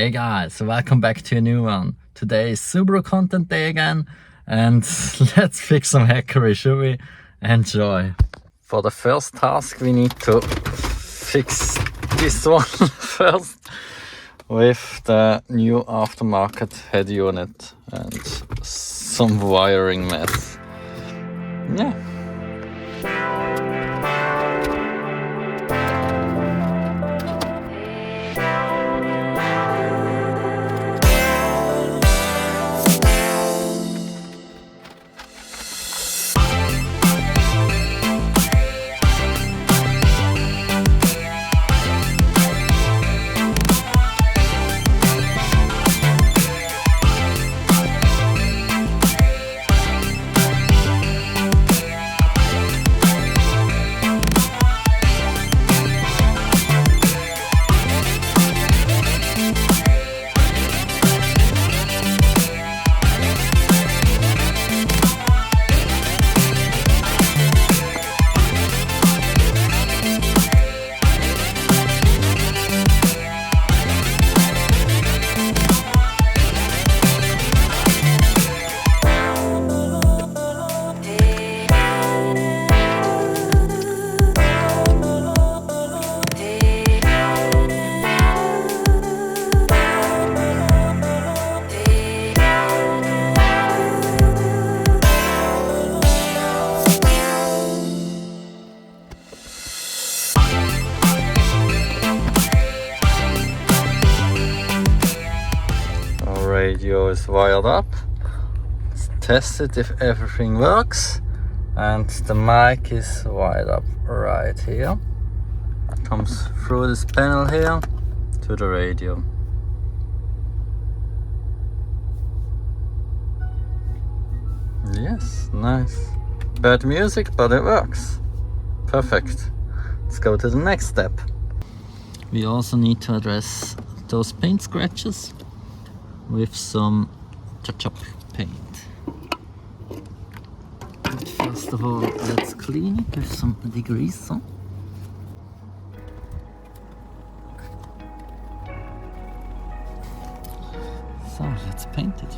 Hey guys, welcome back to a new one. Today is Subaru content day again, and let's fix some hackery, shall we? Enjoy. For the first task we need to fix this one first with the new aftermarket head unit and some wiring mess. Yeah. Radio is wired up. Let's test it if everything works. And the mic is wired up right here. It comes through this panel here to the radio. Yes, nice. Bad music, but it works. Perfect. Let's go to the next step. We also need to address those paint scratches with some touch-up paint. But first of all, let's clean it with some degreaser. So let's paint it.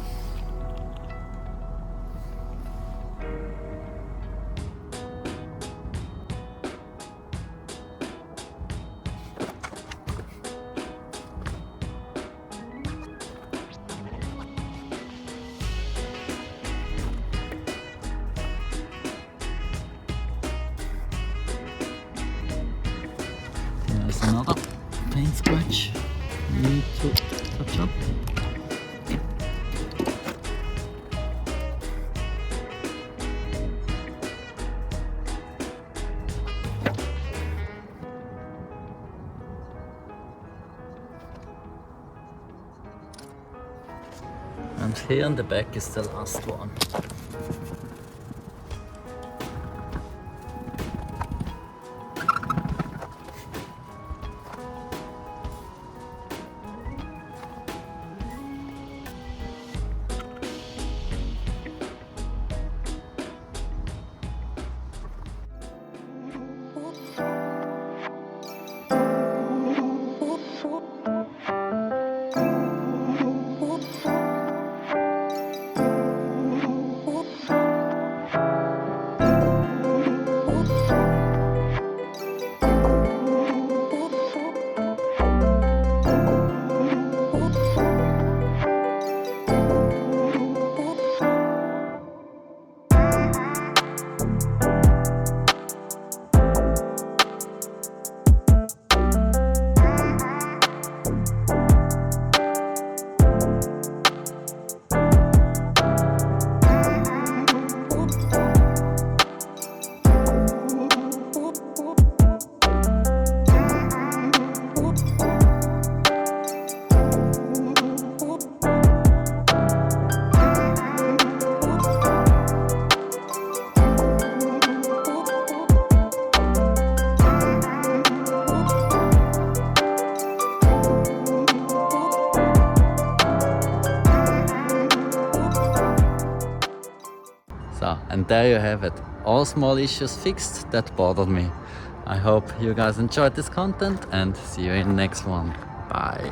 There's another paint scratch we need to touch up. And here in the back is the last one. And there you have it, all small issues fixed that bothered me. I hope you guys enjoyed this content and see you in the next one. Bye.